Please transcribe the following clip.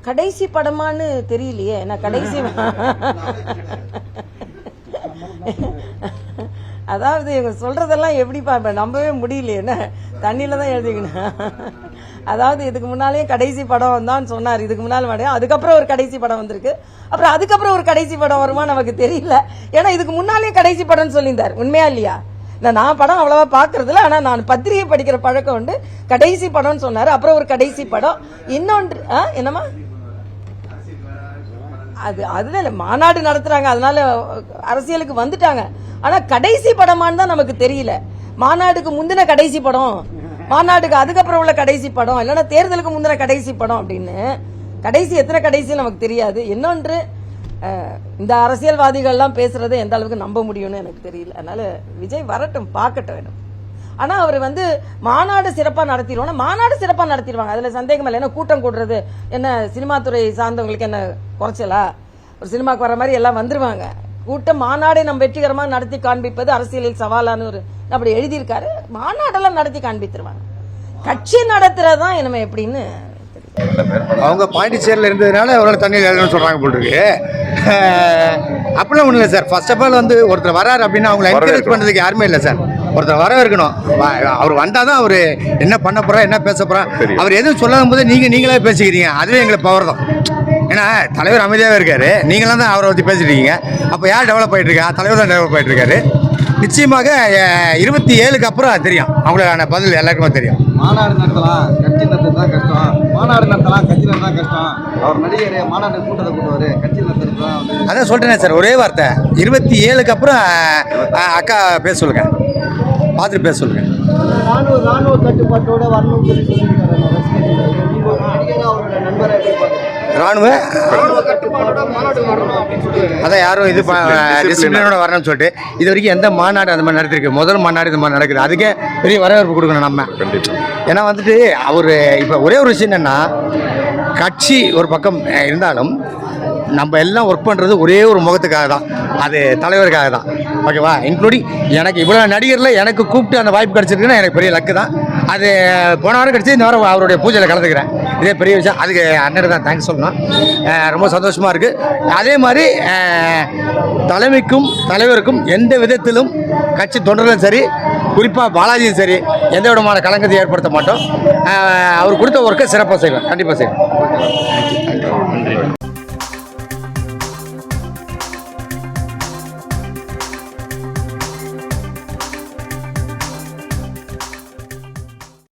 கடைசி படமான்னு தெரியலையே. நான் கடைசி அதாவது இவங்க சொல்றதெல்லாம் எப்படிப்பா இப்ப நம்பவே முடியலையே. என்ன தண்ணியில தான் எழுதிக்கணும். அதாவது இதுக்கு முன்னாலே கடைசி படம் தான் சொன்னார். இதுக்கு முன்னால அதுக்கப்புறம் ஒரு கடைசி படம் வந்திருக்கு. அப்புறம் அதுக்கப்புறம் ஒரு கடைசி படம் வருமா நமக்கு தெரியல. ஏன்னா இதுக்கு முன்னாலே கடைசி படம்னு சொல்லியிருந்தார். உண்மையா இல்லையா? நான் படம் அவ்வளவா பாக்குறதுல, ஆனா நான் பத்திரிகை படிக்கிற பழக்கம் உண்டு. கடைசி படம்னு சொன்னாரு. அப்புறம் ஒரு கடைசி படம். இன்னொன்று என்னமா அதுதான் இல்ல, மாநாடு நடத்துறாங்க, அதனால அரசியலுக்கு வந்துட்டாங்க. ஆனா கடைசி படமான்னு தான் நமக்கு தெரியல. மாநாடுக்கு முந்தின கடைசி படம், மாநாடுக்கு அதுக்கப்புறம் உள்ள கடைசி படம், இல்லைன்னா தேர்தலுக்கு முந்தின கடைசி படம் அப்படின்னு கடைசி எத்தனை கடைசி நமக்கு தெரியாது. இன்னொன்று இந்த அரசியல்வாதிகள்லாம் பேசுறதை எந்த அளவுக்கு நம்ப முடியும்னு எனக்கு தெரியல. அதனால விஜய் வரட்டும், பார்க்கட்டும் வேணும். ஆனா அவர் மாநாடு சிறப்பா நடத்திடுவோம். மாநாடு சிறப்பா நடத்திடுவாங்க, அதுல சந்தேகம் இல்லை. ஏன்னா கூட்டம் கூடுறது என்ன சினிமா துறை சார்ந்தவங்களுக்கு என்ன குறைச்சலா? ஒரு சினிமாக்கு வர மாதிரி எல்லாம் வந்துருவாங்க. கூட்டம் மாநாடை நம்ம வெற்றிகரமா நடத்தி காண்பிப்பது அரசியலில் சவாலான ஒரு அப்படி எழுதியிருக்காரு. மாநாடெல்லாம் நடத்தி காண்பித்துருவாங்க. கட்சி நடத்துறதுதான் இனிமே எப்படின்னு அவங்க பாண்டிச்சேரியில் இருந்ததுனால அவரால் தண்ணி எழுதணும்னு சொல்கிறாங்க போல் இருக்கு. அப்படிலாம் ஒன்றும் இல்லை சார். ஃபர்ஸ்ட் ஆஃப் ஆல் ஒருத்தர் வராரு அப்படின்னா அவங்களை என்கரேஜ் பண்ணுறதுக்கு யாருமே இல்லை சார். ஒருத்தர் வர இருக்கணும். அவர் வந்தால் தான் அவர் என்ன பண்ண போகிறா, என்ன பேச போகிறா, அவர் எதுவும் சொல்லாத போது நீங்களே பேசிக்கிறீங்க. அதுவே எங்களுக்கு பவர் தான். ஏன்னா தலைவர் அமைதியாகவே இருக்காரு, நீங்களாம் தான் அவரை பற்றி பேசிட்டு இருக்கீங்க. அப்போ யார் டெவலப் ஆகிட்டு இருக்கா? தலைவர் தான் டெவலப் ஆகிட்டு இருக்காரு. நிச்சயமாக 27க்கு அப்புறம் தெரியும், அவங்களுக்கான பதில் எல்லாருக்குமே தெரியும். மாநாடு நடத்தலாம், கட்சி நடத்துறது தான் கஷ்டம். மாநாடு நடத்தலாம், கட்சி நடத்த தான் கஷ்டம். அவர் நடிகர் மாநாடு கூட்டத்தை கூட்டுவார், கட்சி நடத்துறது தான். அதான் சொல்கிறேன் சார், ஒரே வார்த்தை. 27க்கு அப்புறம் அக்கா பேச சொல்லுங்க, பார்த்துட்டு பேச சொல்லுங்க. ராணுவ கட்டுப்பாட்டோட வரணும் சொல்லி சொல்லியிருக்காரு அவரோட நண்பரை. ராணுவ அதான் யாரும் இது டிசிப்ளினோட வரணும்னு சொல்லிட்டு இது வரைக்கும் எந்த மாநாடு அந்த மாதிரி நடத்திருக்கு? முதல் மாநாடு இந்த மாதிரி நடக்குது. அதுக்கே பெரிய வரவேற்பு கொடுக்கணும் நம்ம. ஏன்னா அவர் இப்போ ஒரே ஒரு விஷயம் என்னென்னா, கட்சி ஒரு பக்கம் இருந்தாலும் நம்ம எல்லாம் ஒர்க் பண்ணுறது ஒரே ஒரு முகத்துக்காக தான், அது தலைவருக்காக தான். ஓகேவா? இன்க்ளூடிங் எனக்கு இவ்வளோ நடிகரில் எனக்கு கூப்பிட்டு அந்த வாய்ப்பு கிடச்சிருக்குன்னா எனக்கு பெரிய லக்கு தான். அது போன வாரம் கிடச்சி, இந்த வாரம் அவருடைய பூஜையில் கலந்துக்கிறேன். இதே பெரிய விஷயம். அதுக்கு அண்ணனுக்கு தான் தேங்க்ஸ் சொல்லணும். ரொம்ப சந்தோஷமாக இருக்குது. அதே மாதிரி தலைமைக்கும் தலைவருக்கும் எந்த விதத்திலும் கட்சி தொண்டர்களும் சரி, குறிப்பாக பாலாஜியும் சரி, எந்த விதமான கலங்கத்தை ஏற்படுத்த மாட்டோம். அவர் கொடுத்த ஒர்க்கை சிறப்பாக செய்வேன், கண்டிப்பாக செய்வேன்.